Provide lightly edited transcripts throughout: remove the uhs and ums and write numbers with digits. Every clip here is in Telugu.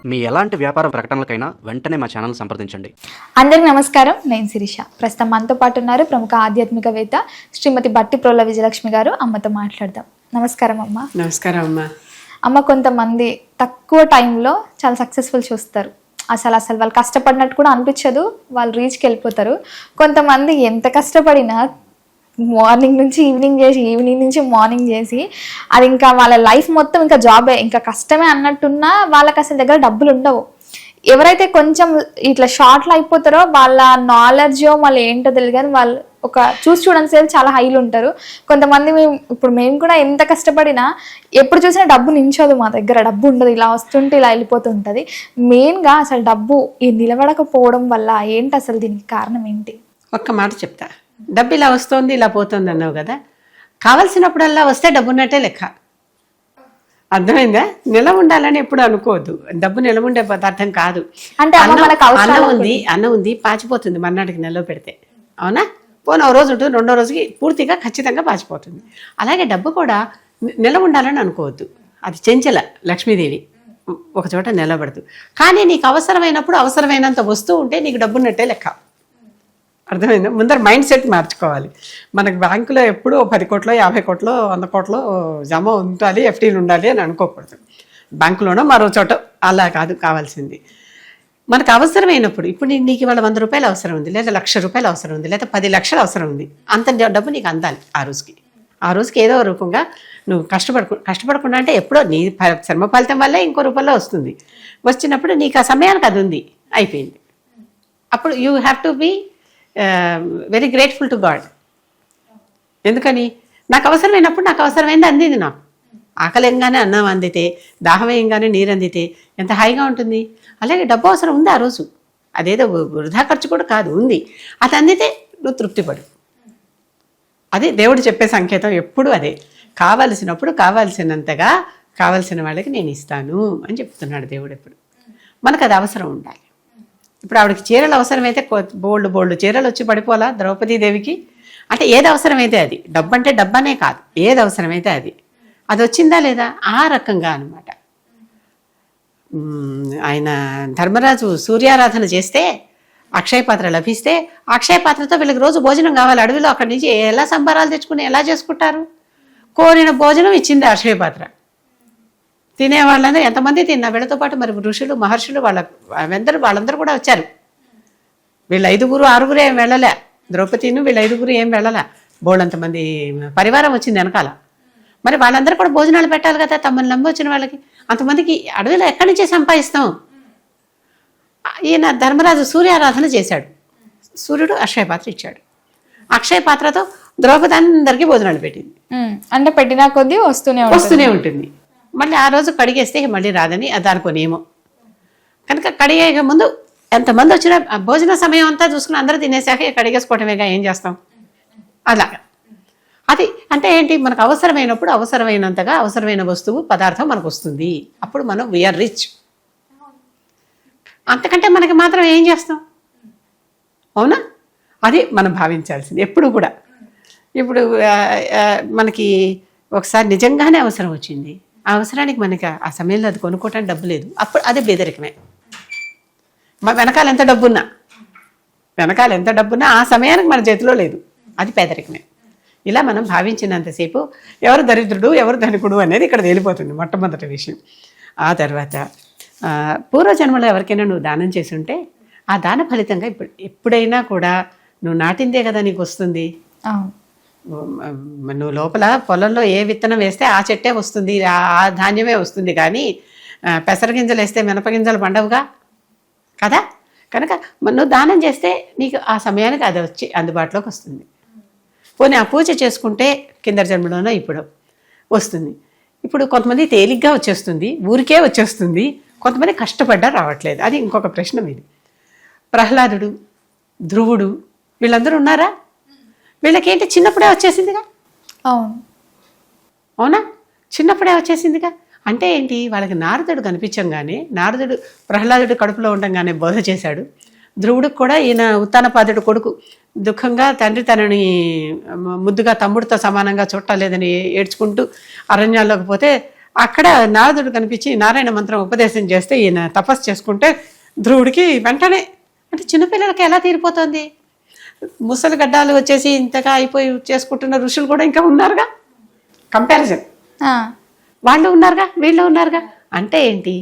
మీ ఎలాంటి వ్యాపార ప్రకటనలకైనా వెంటనే మా ఛానల్ సంప్రదించండి. అందరికి నమస్కారం. నేను శిరీష. ప్రస్తుతం మనతో పాటు ఉన్నారు ప్రముఖ ఆధ్యాత్మికవేత్త శ్రీమతి బట్టి ప్రోల విజయలక్ష్మి గారు. అమ్మతో మాట్లాడదాం. నమస్కారం అమ్మ. నమస్కారం అమ్మ. అమ్మ, కొంతమంది తక్కువ టైంలో చాలా సక్సెస్ఫుల్ చూస్తారు. అసలు వాళ్ళు కష్టపడినట్టు కూడా అనిపించదు, వాళ్ళు రీచ్కి వెళ్ళిపోతారు. కొంతమంది ఎంత కష్టపడినా మార్నింగ్ నుంచి ఈవినింగ్ చేసి, ఈవినింగ్ నుంచి మార్నింగ్ చేసి, అది ఇంకా వాళ్ళ లైఫ్ మొత్తం ఇంకా జాబే, ఇంకా కష్టమే అన్నట్టున్నా వాళ్ళకి అసలు దగ్గర డబ్బులు ఉండవు. ఎవరైతే కొంచెం ఇట్లా షార్ట్లో అయిపోతారో వాళ్ళ నాలెడ్జ్ మళ్ళీ ఏంటో తెలియదు, కానీ వాళ్ళు ఒక చూడండి సేపు చాలా హైలు ఉంటారు. కొంతమంది మేము కూడా ఎంత కష్టపడినా ఎప్పుడు చూసినా డబ్బు నించోదు, మా దగ్గర డబ్బు ఉండదు, ఇలా వస్తుంటే ఇలా వెళ్ళిపోతుంటుంది. మెయిన్గా అసలు డబ్బు ఈ నిలబడకపోవడం వల్ల ఏంటి, అసలు దీనికి కారణం ఏంటి? ఒక్క మాట చెప్తా. డబ్బు ఇలా వస్తుంది ఇలా పోతుంది అన్నావు కదా, కావలసినప్పుడల్లా వస్తే డబ్బు ఉన్నట్టే లెక్క. అర్థమైందా? నిలవ ఉండాలని ఎప్పుడు అనుకోవద్దు. డబ్బు నిలవ ఉండే పదార్థం కాదు. అంటే అన్నం ఉంది పాచిపోతుంది మర్నాటికి నిలవ పెడితే, అవునా? పోనీ ఒక రోజు ఉంటుంది, రెండో రోజుకి పూర్తిగా ఖచ్చితంగా పాచిపోతుంది. అలాగే డబ్బు కూడా నిలవ ఉండాలని అనుకోవద్దు. అది చెంచల లక్ష్మీదేవి, ఒక చోట నిలబడదు. కానీ నీకు అవసరమైనప్పుడు అవసరమైనంత వస్తూ ఉంటే నీకు డబ్బు ఉన్నట్టే లెక్క. అర్థమైందా? ముందర మైండ్ సెట్ మార్చుకోవాలి. మనకు బ్యాంకులో ఎప్పుడూ 10 కోట్లు 50 కోట్లు 100 కోట్లు జమ ఉండాలి, ఎఫ్డీలు ఉండాలి అని అనుకోకూడదు. బ్యాంకులోనో మరో చోట అలా కాదు కావాల్సింది. మనకు అవసరమైనప్పుడు, ఇప్పుడు నీకు ఇవాళ 100 రూపాయలు అవసరం ఉంది, లేదా 1,00,000 రూపాయలు అవసరం ఉంది, లేదా 10 లక్షలు అవసరం ఉంది. అంత డబ్బు నీకు అందాలి ఆ రోజుకి ఏదో రూపంగా నువ్వు కష్టపడకుండా అంటే ఎప్పుడో నీ శ్రమ ఫలితం వల్లే ఇంకో రూపంలో వస్తుంది. వచ్చినప్పుడు నీకు ఆ సమయానికి అది ఉంది, అయిపోయింది. అప్పుడు you have to be very grateful to God. ఎందుకని? నాకు అవసరమైనప్పుడు నాకు అవసరమైంది అందింది. నాకు ఆకలింగానే అన్నం అందితే, దాహమయంగానే నీరు అందితే ఎంత హాయిగా ఉంటుంది. అలాగే డబ్బు అవసరం ఉంది ఆ రోజు, అదేదో వృధా ఖర్చు కూడా కాదు, ఉంది. అది అందితే నువ్వు తృప్తిపడు. అది దేవుడు చెప్పే సంకేతం ఎప్పుడు అదే. కావలసినప్పుడు కావాల్సినంతగా కావలసిన వాళ్ళకి నేను ఇస్తాను అని చెప్తున్నాడు దేవుడు ఎప్పుడు. మనకు అది అవసరం ఉండాలి. ఇప్పుడు ఆవిడకి చీరలు అవసరమైతే బోల్డ్ చీరలు వచ్చి పడిపోలా ద్రౌపదీదేవికి. అంటే ఏది అవసరమైతే అది, డబ్బు అంటే డబ్బనే కాదు, ఏది అవసరమైతే అది వచ్చిందా లేదా ఆ రకంగా అనమాట. ఆయన ధర్మరాజు సూర్యారాధన చేస్తే అక్షయ పాత్ర లభిస్తే, అక్షయ పాత్రతో వీళ్ళకి రోజు భోజనం కావాలి. అడవిలో అక్కడి నుంచి ఎలా సంబరాలు తెచ్చుకుని ఎలా చేసుకుంటారు? కోరిన భోజనం ఇచ్చింది అక్షయ పాత్ర. తినేవాళ్ళందరూ ఎంతమంది తిన్నా, వీళ్ళతో పాటు మరి ఋషులు మహర్షులు వాళ్ళందరూ కూడా వచ్చారు. వీళ్ళు 5గురు 6గురు ఏం వెళ్ళలే, ద్రౌపదిను వీళ్ళు 5గురు ఏం వెళ్ళలే, బోళ్ళంతమంది పరివారం వచ్చింది వెనకాల. మరి వాళ్ళందరూ కూడా భోజనాలు పెట్టాలి కదా, తమను నమ్మి వచ్చిన వాళ్ళకి. అంతమందికి అడవిలో ఎక్కడి నుంచే సంపాదిస్తాం? ఈయన ధర్మరాజు సూర్యారాధన చేశాడు, సూర్యుడు అక్షయ పాత్ర ఇచ్చాడు. అక్షయ పాత్రతో ద్రౌపది అందరికీ భోజనాలు పెట్టింది. అంటే పెట్టినా కొద్దీ వస్తూనే ఉంటుంది. మళ్ళీ ఆ రోజు కడిగేస్తే మళ్ళీ రాదని దానికోనేమో కనుక కడిగే ముందు ఎంతమంది వచ్చినా భోజన సమయం అంతా చూసుకుని అందరూ తినేసాక కడిగేసుకోవటమేగా, ఏం చేస్తాం? అలాగా అది అంటే ఏంటి? మనకు అవసరమైనప్పుడు అవసరమైనంతగా అవసరమైన వస్తువు పదార్థం మనకు వస్తుంది. అప్పుడు మనం వీఆర్ రిచ్. అంతకంటే మనకి మాత్రం ఏం చేస్తాం? అవునా? అది మనం భావించాల్సింది ఎప్పుడు కూడా. ఇప్పుడు మనకి ఒకసారి నిజంగానే అవసరం వచ్చింది, ఆ అవసరానికి మనకి ఆ సమయంలో అది కొనుక్కోవటానికి డబ్బు లేదు, అప్పుడు అదే పేదరికమే. వెనకాల ఎంత డబ్బున్నా ఆ సమయానికి మన చేతిలో లేదు, అది పేదరికమే. ఇలా మనం భావించినంతసేపు ఎవరు దరిద్రుడు ఎవరు ధనికుడు అనేది ఇక్కడ తేలిపోతుంది మొట్టమొదటి విషయం. ఆ తర్వాత పూర్వజన్మలో ఎవరికైనా నువ్వు దానం చేసి ఉంటే ఆ దాన ఫలితంగా ఎప్పుడైనా కూడా నువ్వు నాటిందే కదా నీకు వస్తుంది. నువ్వు లోపల పొలంలో ఏ విత్తనం వేస్తే ఆ చెట్టే వస్తుంది, ఆ ధాన్యమే వస్తుంది. కానీ పెసరగింజలు వేస్తే మినపగింజలు పండవుగా కదా. కనుక నువ్వు దానం చేస్తే నీకు ఆ సమయానికి అది వచ్చి అందుబాటులోకి వస్తుంది. పోనీ ఆ పూజ చేసుకుంటే కింద జన్మలోనో ఇప్పుడు వస్తుంది. ఇప్పుడు కొంతమంది తేలిగ్గా వచ్చేస్తుంది, ఊరికే వచ్చేస్తుంది, కొంతమంది కష్టపడ్డా రావట్లేదు. అది ఇంకొక ప్రశ్న మీది. ప్రహ్లాదుడు, ధ్రువుడు వీళ్ళందరూ ఉన్నారా? వీళ్ళకేంటి చిన్నప్పుడే వచ్చేసిందిగా. అవునా? చిన్నప్పుడే వచ్చేసిందిగా. అంటే ఏంటి? వాళ్ళకి నారదుడు కనిపించంగానే, నారదుడు ప్రహ్లాదుడు కడుపులో ఉండగానే బోధ చేశాడు. ధ్రువుడికి కూడా ఈయన ఉత్తానపాదుడు కొడుకు దుఃఖంగా తండ్రి తనని ముద్దుగా తమ్ముడితో సమానంగా చూడలేదని ఏడ్చుకుంటూ అరణ్యాల్లోకి పోతే అక్కడ నారదుడు కనిపించి నారాయణ మంత్రం ఉపదేశం చేస్తే ఈయన తపస్సు చేసుకుంటే ధ్రువుడికి వెంటనే, అంటే చిన్నపిల్లలకి ఎలా తీరిపోతుంది? ముసలి గడ్డాలు వచ్చేసి ఇంతగా అయిపోయి చేసుకుంటున్న ఋషులు కూడా ఇంకా ఉన్నారుగా, కంపారిజన్ వాళ్ళు ఉన్నారుగా, వీళ్ళు ఉన్నారుగా. అంటే ఏంటి,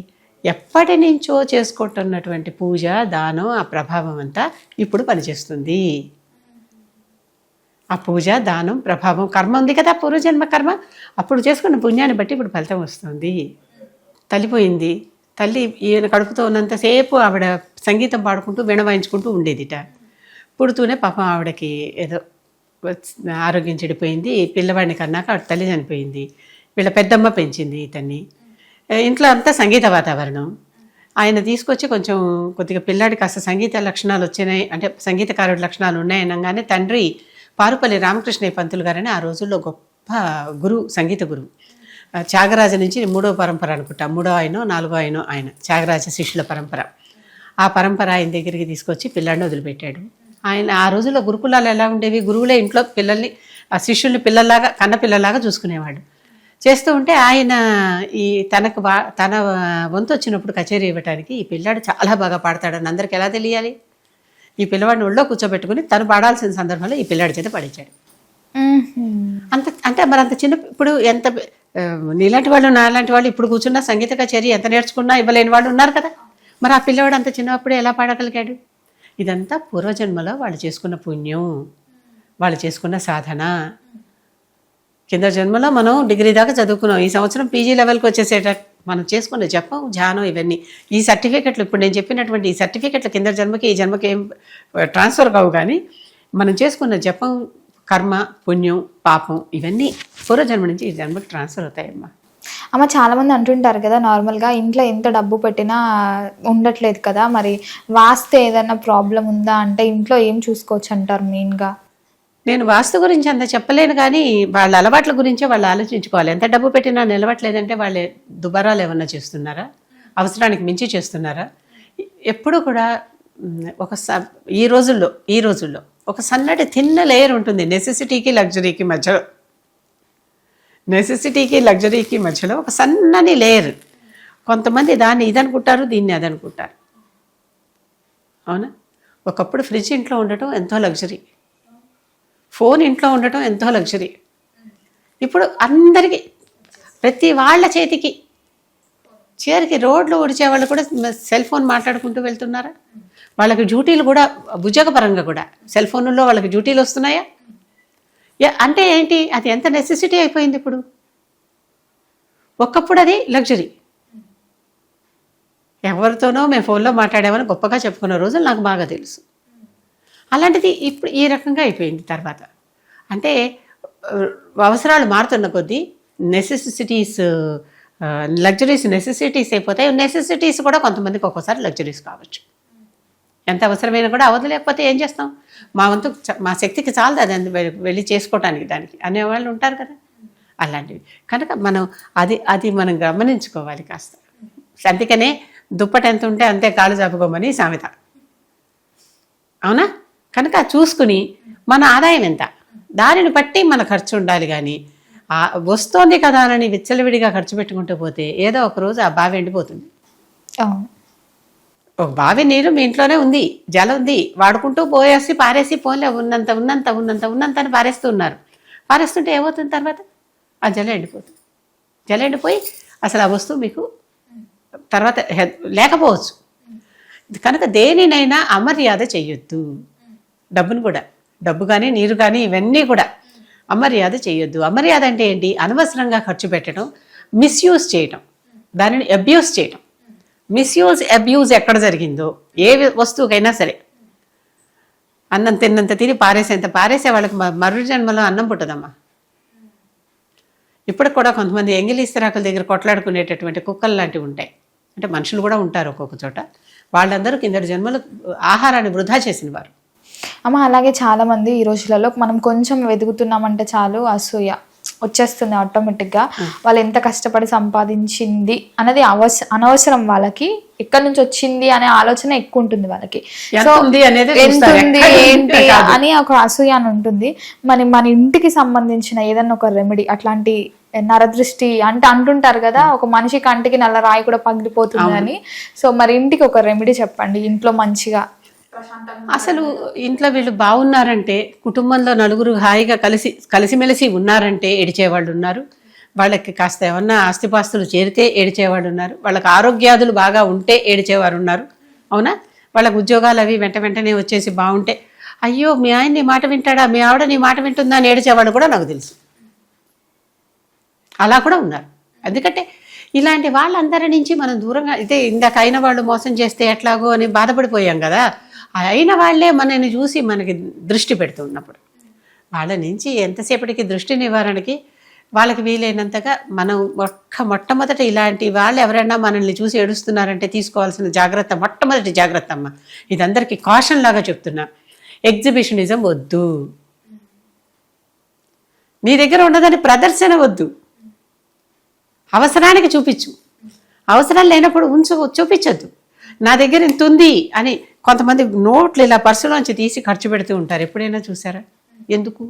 ఎప్పటి నుంచో చేసుకుంటున్నటువంటి పూజ, దానం, ఆ ప్రభావం అంతా ఇప్పుడు పనిచేస్తుంది. ఆ పూజ, దానం, ప్రభావం, కర్మ ఉంది కదా, పూర్వజన్మ కర్మ. అప్పుడు చేసుకున్న పుణ్యాన్ని బట్టి ఇప్పుడు ఫలితం వస్తుంది. తల్లిపోయింది, తల్లి ఈయన కడుపుతో ఉన్నంతసేపు ఆవిడ సంగీతం పాడుకుంటూ వీణ వాయించుకుంటూ ఉండేదిట. పుడుతూనే పాపం ఆవిడకి ఏదో ఆరోగ్యం చెడిపోయింది. పిల్లవాడిని కన్నాక ఆవిడ తల్లి చనిపోయింది. వీళ్ళ పెద్దమ్మ పెంచింది ఇతన్ని. ఇంట్లో అంతా సంగీత వాతావరణం. ఆయన తీసుకొచ్చి కొద్దిగా పిల్లాడి కాస్త సంగీత లక్షణాలు వచ్చినాయి, అంటే సంగీతకారుడి లక్షణాలు ఉన్నాయనగానే తండ్రి పారుపల్లి రామకృష్ణయ్య పంతులు గారని ఆ రోజుల్లో గొప్ప గురువు, సంగీత గురువు. త్యాగరాజ నుంచి 3వ పరంపర అనుకుంటా, 3వ ఆయనో 4వ ఆయనో ఆయన, త్యాగరాజ శిష్యుల పరంపర. ఆ పరంపర ఆయన దగ్గరికి తీసుకొచ్చి పిల్లాడిని వదిలిపెట్టాడు. ఆయన ఆ రోజుల్లో గురుకులాలు ఎలా ఉండేవి, గురువులే ఇంట్లో పిల్లల్ని, ఆ శిష్యుల్ని పిల్లల్లాగా, కన్న పిల్లల్లాగా చూసుకునేవాడు. చేస్తూ ఉంటే ఆయన ఈ తన వంతు వచ్చినప్పుడు కచేరీ ఇవ్వడానికి ఈ పిల్లాడు చాలా బాగా పాడతాడని అందరికి ఎలా తెలియాలి? ఈ పిల్లవాడిని ఒళ్ళో కూర్చోబెట్టుకుని తను పాడాల్సిన సందర్భంలో ఈ పిల్లాడి చేత పాడించాడు. అంటే మరి అంత చిన్న, ఇప్పుడు ఎంత నీలాంటి వాళ్ళు నాలాంటి వాళ్ళు ఇప్పుడు కూర్చున్న సంగీత కచేరీ ఎంత నేర్చుకున్నా ఇవ్వలేని వాళ్ళు ఉన్నారు కదా. మరి ఆ పిల్లవాడు అంత చిన్నప్పుడే ఎలా పాడగలిగాడు? ఇదంతా పూర్వజన్మలో వాళ్ళు చేసుకున్న పుణ్యం, వాళ్ళు చేసుకున్న సాధన. కింద జన్మలో మనం డిగ్రీ దాకా చదువుకున్నాం, ఈ సంవత్సరం పీజీ లెవెల్కి వచ్చేసేట మనం చేసుకున్న జపం, ధ్యానం, ఇవన్నీ ఈ సర్టిఫికెట్లు, ఇప్పుడు నేను చెప్పినటువంటి ఈ సర్టిఫికెట్లు కింద జన్మకి ఈ జన్మకి ఏం ట్రాన్స్ఫర్ కావు, కానీ మనం చేసుకున్న జపం, కర్మ, పుణ్యం, పాపం ఇవన్నీ పూర్వజన్మ నుంచి ఈ జన్మకి ట్రాన్స్ఫర్ అవుతాయమ్మా. అమ్మ చాలామంది అంటుంటారు కదా, నార్మల్గా ఇంట్లో ఎంత డబ్బు పెట్టినా ఉండట్లేదు కదా, మరి వాస్తు ఏదైనా ప్రాబ్లం ఉందా అంటే ఇంట్లో ఏం చూసుకోవచ్చు అంటారు మెయిన్గా? నేను వాస్తు గురించి అంత చెప్పలేను, కానీ వాళ్ళ అలవాట్ల గురించే వాళ్ళు ఆలోచించుకోవాలి. ఎంత డబ్బు పెట్టినా నిలవట్లేదంటే వాళ్ళే దుబారాలు ఏమన్నా చేస్తున్నారా, అవసరానికి మించి చేస్తున్నారా? ఎప్పుడు కూడా ఈ రోజుల్లో ఒక సన్నటి తిన్న లేయర్ ఉంటుంది నెసెసిటీకి లగ్జరీకి మధ్యలో. నెసెసిటీకి లగ్జరీకి మధ్యలో ఒక సన్నని లేయర్. కొంతమంది దాన్ని ఇదనుకుంటారు, దీన్ని అదనుకుంటారు. అవునా? ఒకప్పుడు ఫ్రిడ్జ్ ఇంట్లో ఉండటం ఎంతో లగ్జరీ, ఫోన్ ఇంట్లో ఉండటం ఎంతో లగ్జరీ. ఇప్పుడు అందరికీ, ప్రతి వాళ్ళ చేతికి, చివరికి రోడ్లు ఊడిచే వాళ్ళు కూడా సెల్ ఫోన్ మాట్లాడుకుంటూ వెళ్తున్నారా? వాళ్ళకి డ్యూటీలు కూడా ఉద్యోగపరంగా కూడా సెల్ ఫోన్లో వాళ్ళకి డ్యూటీలు వస్తున్నాయా? అంటే ఏంటి, అది ఎంత నెసెసిటీ అయిపోయింది ఇప్పుడు. ఒకప్పుడు అది లగ్జరీ. ఎవరితోనో మేము ఫోన్లో మాట్లాడామని గొప్పగా చెప్పుకున్న రోజులు నాకు బాగా తెలుసు. అలాంటిది ఇప్పుడు ఈ రకంగా అయిపోయింది. తర్వాత అంటే అవసరాలు మారుతున్న కొద్దీ నెసెసిటీస్, లగ్జరీస్ నెసెసిటీస్ అయిపోతాయి. నెసెసిటీస్ కూడా కొంతమందికి ఒక్కోసారి లగ్జరీస్ కావచ్చు. ఎంత అవసరమైనా కూడా అవదు, లేకపోతే ఏం చేస్తాం, మా వంతు మా శక్తికి చాలదు అది వెళ్ళి చేసుకోవటానికి దానికి అనేవాళ్ళు ఉంటారు కదా, అలాంటివి. కనుక మనం అది మనం గమనించుకోవాలి కాస్త. అందుకనే దుప్పటి ఎంత ఉంటే అంతే కాలు చాపుకోమని సామెత, అవునా? కనుక చూసుకుని మన ఆదాయం ఎంత, దానిని బట్టి మన ఖర్చు ఉండాలి. కానీ వస్తోంది కదా అని విచ్చలవిడిగా ఖర్చు పెట్టుకుంటూ పోతే ఏదో ఒక రోజు ఆ బావి ఎండిపోతుంది. ఒక బావి నీరు మీ ఇంట్లోనే ఉంది, జలం ఉంది, వాడుకుంటూ పారేసి పోలే ఉన్నంత అని పారేస్తూ ఉన్నారు. పారేస్తుంటే ఏమవుతుంది తర్వాత? ఆ జలం ఎండిపోతుంది. జలం ఎండిపోయి అసలు ఆ వస్తువు మీకు తర్వాత లేకపోవచ్చు. కనుక దేనినైనా అమర్యాద చెయ్యొద్దు. డబ్బును కూడా, డబ్బు కానీ నీరు కానీ ఇవన్నీ కూడా అమర్యాద చేయొద్దు. అమర్యాద అంటే ఏంటి? అనవసరంగా ఖర్చు పెట్టడం, మిస్యూజ్ చేయటం, దానిని అబ్యూస్ చేయటం. మిస్యూజ్, అబ్యూజ్ ఎక్కడ జరిగిందో ఏ వస్తువుకైనా సరే, అన్నం తిన్నంత తిని పారేసే వాళ్ళకి మరు జన్మలో అన్నం పుట్టదమ్మా. ఇప్పటికి కూడా కొంతమంది ఎంగిలి ఇస్తరాకుల దగ్గర కొట్లాడుకునేటటువంటి కుక్కలు లాంటివి ఉంటాయి. అంటే మనుషులు కూడా ఉంటారు ఒక్కొక్క చోట. వాళ్ళందరూ కిందటి జన్మలో ఆహారాన్ని వృధా చేసిన వారు. అమ్మ అలాగే చాలామంది ఈ రోజులలో మనం కొంచెం వెతుకుతున్నామంటే చాలు అసూయ వచ్చేస్తుంది ఆటోమేటిక్గా. వాళ్ళు ఎంత కష్టపడి సంపాదించింది అనేది అనవసరం, వాళ్ళకి ఎక్కడి నుంచి వచ్చింది అనే ఆలోచన ఎక్కువ ఉంటుంది వాళ్ళకి. సో ఎంత ఉంది ఏంటి అని ఒక అసూయ అని ఉంటుంది. మన ఇంటికి సంబంధించిన ఏదన్నా ఒక రెమెడీ అట్లాంటి నరదృష్టి అంటే అంటుంటారు కదా, ఒక మనిషి కంటికి నల్ల రాయి కూడా పగిలిపోతుంది అని. సో మరి ఇంటికి ఒక రెమెడీ చెప్పండి, ఇంట్లో మంచిగా అసలు ఇంట్లో వీళ్ళు బాగున్నారంటే, కుటుంబంలో నలుగురు హాయిగా కలిసిమెలిసి ఉన్నారంటే ఏడిచేవాళ్ళు ఉన్నారు. వాళ్ళకి కాస్త ఏమన్నా ఆస్తిపాస్తులు చేరితే ఏడిచేవాళ్ళు ఉన్నారు. వాళ్ళకి ఆరోగ్యాదులు బాగా ఉంటే ఏడిచేవారు ఉన్నారు. అవునా? వాళ్ళకి ఉద్యోగాలు అవి వెంటనే వచ్చేసి బాగుంటే, అయ్యో మీ ఆయన నీ మాట వింటాడా, మీ ఆవిడ నీ మాట వింటుందా అని ఏడిచేవాళ్ళు కూడా నాకు తెలుసు. అలా కూడా ఉన్నారు. ఎందుకంటే ఇలాంటి వాళ్ళందరి నుంచి మనం దూరంగా, అయితే ఇందాక అయిన వాళ్ళు మోసం చేస్తే ఎట్లాగో అని బాధపడిపోయాం కదా, అయిన వాళ్ళే మనని చూసి మనకి దృష్టి పెడుతున్నప్పుడు వాళ్ళ నుంచి ఎంతసేపటికి దృష్టి నివారణకి వాళ్ళకి వీలైనంతగా మనం మొట్టమొదట ఇలాంటి వాళ్ళు ఎవరైనా మనల్ని చూసి ఏడుస్తున్నారంటే తీసుకోవాల్సిన జాగ్రత్త, మొట్టమొదటి జాగ్రత్త అమ్మ, ఇది అందరికీ కాషన్ లాగా చెప్తున్నా, ఎగ్జిబిషనిజం వద్దు. నీ దగ్గర ఉన్నదని ప్రదర్శన వద్దు. అవసరానికి చూపించు, అవసరం లేనప్పుడు చూపించొద్దు. నా దగ్గర ఇంత ఉంది అని కొంతమంది నోట్లు ఇలా పర్సులోంచి తీసి ఖర్చు పెడుతూ ఉంటారు. ఎప్పుడైనా చూసారా? ఎందుకు?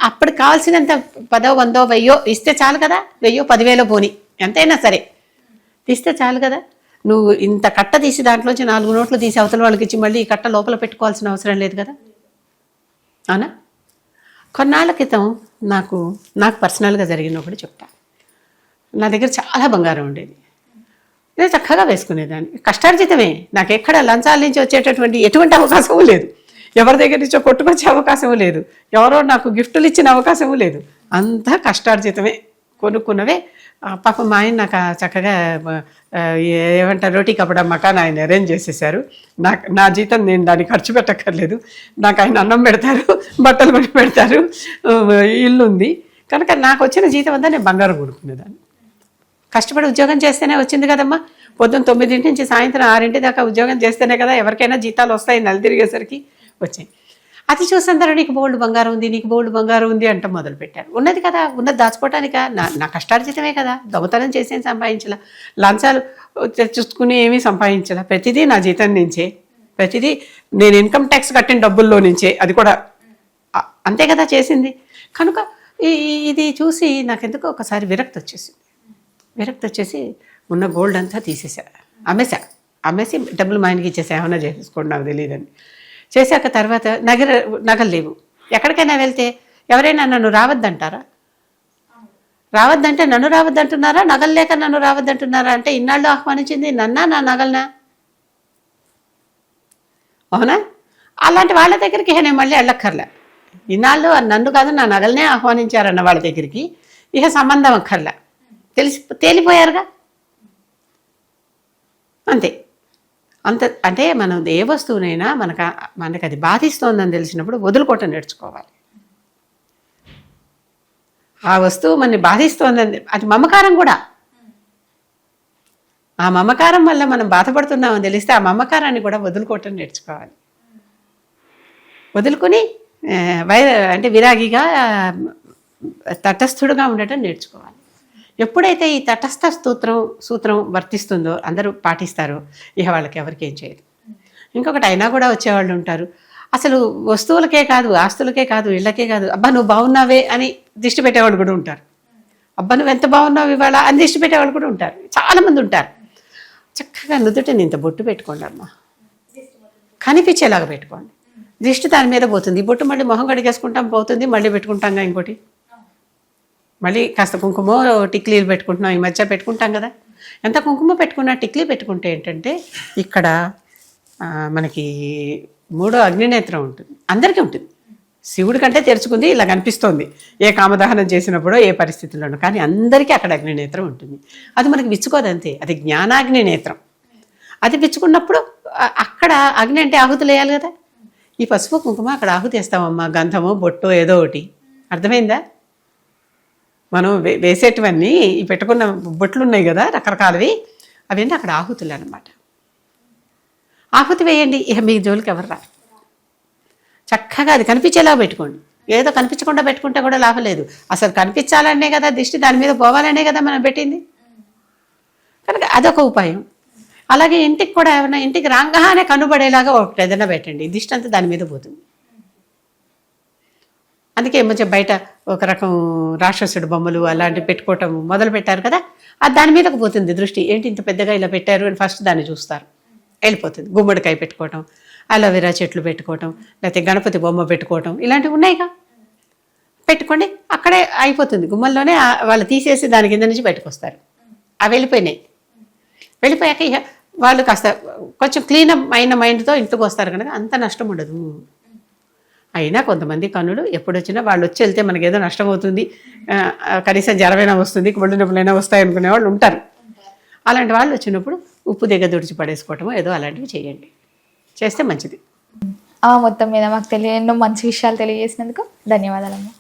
అప్పటికి కావాల్సినంత 10, 100, 1000 ఇస్తే చాలు కదా. 1000, 10,000 పోని ఎంతైనా సరే ఇస్తే చాలు కదా. నువ్వు ఇంత కట్ట తీసి దాంట్లోంచి 4 నోట్లు తీసి అవతల వాళ్ళకి ఇచ్చి మళ్ళీ ఈ కట్ట లోపల పెట్టుకోవాల్సిన అవసరం లేదు కదా. అవునా? కొన్నాళ్ళ క్రితం నాకు పర్సనల్గా జరిగిన ఒకటి చెప్తా. నా దగ్గర చాలా బంగారం ఉండేది, నేను చక్కగా వేసుకునేదాన్ని. కష్టార్జితమే, నాకు ఎక్కడ లంచాల నుంచి వచ్చేటటువంటి ఎటువంటి అవకాశము లేదు, ఎవరి దగ్గర నుంచో కొట్టుకొచ్చే అవకాశము లేదు, ఎవరో నాకు గిఫ్టులు ఇచ్చిన అవకాశము లేదు. అంతా కష్టార్జితమే, కొనుక్కున్నవే. పాపం మా ఆయన నాకు చక్కగా ఏమంటారు రోటీ కప్పడం మకాన్ ఆయన అరేంజ్ చేసేసారు. నా జీతం నేను దాన్ని ఖర్చు పెట్టక్కర్లేదు. నాకు ఆయన అన్నం పెడతారు, బట్టలు పెడతారు, ఇల్లు ఉంది కనుక నాకు వచ్చిన జీతం అంతా నేను బంగారం కొనుక్కునేదాన్ని. కష్టపడి ఉద్యోగం చేస్తేనే వచ్చింది కదమ్మా. పొద్దున్న 9 నుంచి సాయంత్రం 6 దాకా ఉద్యోగం చేస్తేనే కదా ఎవరికైనా జీతాలు వస్తాయి, నెల తిరిగేసరికి వచ్చాయి. అది చూసందరూ నీకు బోల్డ్ బంగారం ఉంది, నీకు బోల్డ్ బంగారం ఉంది అంట మొదలుపెట్టారు. ఉన్నది కదా, ఉన్నది దాచుకోవటానికా? నా కష్టార్జితమే కదా, దొంగతనం చేసేం సంపాదించలా, లంచాలు తెచ్చుకుని ఏమీ సంపాదించలా, ప్రతిదీ నా జీతం నుంచే, ప్రతిదీ నేను ఇన్కమ్ ట్యాక్స్ కట్టిన డబ్బుల్లో నుంచే, అది కూడా అంతే కదా చేసింది. కనుక ఇది చూసి నాకెందుకో ఒకసారి విరక్తి వచ్చేసి ఉన్న గోల్డ్ అంతా తీసేసా, అమ్మేసి డబ్బులు మా ఆయనకి ఇచ్చేసా, ఏమన్నా చేసేసుకోండి నాకు తెలియదని. చేశాక తర్వాత నగలు లేవు. ఎక్కడికైనా వెళ్తే ఎవరైనా నన్ను రావద్దంటారా? రావద్దంటే నన్ను రావద్దంటున్నారా? నగలు లేక నన్ను రావద్దంటున్నారా? అంటే ఇన్నాళ్ళు ఆహ్వానించింది నన్నా, నా నగలనా? అవునా? అలాంటి వాళ్ళ దగ్గరికి నేను మళ్ళీ వెళ్ళక్కర్లే. ఇన్నాళ్ళు నన్ను కాదు నా నగలనే ఆహ్వానించారన్న వాళ్ళ దగ్గరికి ఇక సంబంధం అక్కర్లే, తేలిపోయారుగా, అంతే. అంటే మనం ఏ వస్తువునైనా మనకు అది బాధిస్తోందని తెలిసినప్పుడు వదులుకోవటం నేర్చుకోవాలి. ఆ వస్తువు మనని బాధిస్తోందని, అది మమకారం కూడా. ఆ మమకారం వల్ల మనం బాధపడుతున్నామని తెలిస్తే ఆ మమకారాన్ని కూడా వదులుకోవటం నేర్చుకోవాలి. వదులుకొని అంటే విరాగిగా తటస్థుడుగా ఉండటం నేర్చుకోవాలి. ఎప్పుడైతే ఈ తటస్థ సూత్రం వర్తిస్తుందో, అందరూ పాటిస్తారో, ఇక వాళ్ళకి ఎవరికి ఏం చేయదు. ఇంకొకటి అయినా కూడా వచ్చేవాళ్ళు ఉంటారు, అసలు వస్తువులకే కాదు, ఆస్తులకే కాదు, ఇళ్ళకే కాదు, అబ్బా నువ్వు బాగున్నావే అని దిష్టి పెట్టేవాళ్ళు కూడా ఉంటారు. అబ్బా నువ్వు ఎంత బాగున్నావు ఇవాళ అని దిష్టి పెట్టేవాళ్ళు కూడా ఉంటారు, చాలామంది ఉంటారు. చక్కగా నుదుటిని ఇంత బొట్టు పెట్టుకోండి అమ్మా, కనిపించేలాగా పెట్టుకోండి. దిష్టి దాని మీద పోతుంది. ఈ బొట్టు మళ్ళీ మొహం కడిగేసుకుంటాం, పోతుంది, మళ్ళీ పెట్టుకుంటాంగా ఇంకోటి, మళ్ళీ కాస్త కుంకుమ టిక్లీలు పెట్టుకుంటున్నాం, ఈ మధ్య పెట్టుకుంటాం కదా. ఎంత కుంకుమ పెట్టుకున్నా టిక్లీ పెట్టుకుంటే ఏంటంటే ఇక్కడ మనకి 3వ అగ్నినేత్రం ఉంటుంది, అందరికీ ఉంటుంది. శివుడి కంటే తెరుచుకుంది ఇలా కనిపిస్తోంది ఏ కామదహనం చేసినప్పుడో ఏ పరిస్థితుల్లోనూ, కానీ అందరికీ అక్కడ అగ్నినేత్రం ఉంటుంది. అది మనకి విచ్చుకోదంతే, అది జ్ఞానాగ్ని నేత్రం. అది విచ్చుకున్నప్పుడు అక్కడ అగ్ని అంటే ఆహుతి వేయాలి కదా. ఈ పసుపు కుంకుమ అక్కడ ఆహుతి వేస్తామమ్మా, గంధము బొట్టు ఏదో ఒకటి, అర్థమైందా? మనం వేసేటివన్నీ ఈ పెట్టుకున్న బొట్లు ఉన్నాయి కదా రకరకాలవి, అవన్నీ అక్కడ ఆహుతులు అనమాట. ఆహుతి వేయండి, ఇక మీ జోలికి ఎవరు రా. చక్కగా అది కనిపించేలా పెట్టుకోండి. ఏదో కనిపించకుండా పెట్టుకుంటే కూడా లాభం లేదు. అసలు కనిపించాలనే కదా దిష్టి, దాని మీద పోవాలనే కదా మనం పెట్టింది. కనుక అదొక ఉపాయం. అలాగే ఇంటికి కూడా ఏమైనా ఇంటికి రాగానే కనుబడేలాగా ఒకటి ఏదైనా పెట్టండి, దిష్టి అంతా దాని మీద పోతుంది. అందుకే మంచిగా బయట ఒక రకం రాక్షసుడు బొమ్మలు అలాంటివి పెట్టుకోవటం మొదలు పెట్టారు కదా, అది దాని మీదకు పోతుంది దృష్టి. ఏంటి ఇంత పెద్దగా ఇలా పెట్టారు అని ఫస్ట్ దాన్ని చూస్తారు, వెళ్ళిపోతుంది. గుమ్మడికాయ పెట్టుకోవటం, అలోవెరా చెట్లు పెట్టుకోవటం, లేకపోతే గణపతి బొమ్మ పెట్టుకోవటం, ఇలాంటివి ఉన్నాయిగా, పెట్టుకోండి. అక్కడే అయిపోతుంది. గుమ్మల్లోనే వాళ్ళు తీసేసి దాని కింద నుంచి బయటకు వస్తారు. అవి వెళ్ళిపోయినాయి. వెళ్ళిపోయాక ఇక వాళ్ళు కాస్త కొంచెం క్లీనప్ అయిన మైండ్తో ఇంటికి వస్తారు కనుక అంత నష్టం ఉండదు. అయినా కొంతమంది కన్నులు ఎప్పుడు వచ్చినా వాళ్ళు వచ్చి వెళ్తే మనకి ఏదో నష్టం అవుతుంది, కనీసం జ్వరమైనా వస్తుంది, ఒళ్ళు నొప్పులైనా వస్తాయి అనుకునే వాళ్ళు ఉంటారు. అలాంటి వాళ్ళు వచ్చినప్పుడు ఉప్పు దగ్గర దుడిచి పడేసుకోవటమో ఏదో అలాంటివి చేయండి, చేస్తే మంచిది. మొత్తం మీద మాకు ఎన్నో మంచి విషయాలు తెలియజేసినందుకు ధన్యవాదాలమ్మా.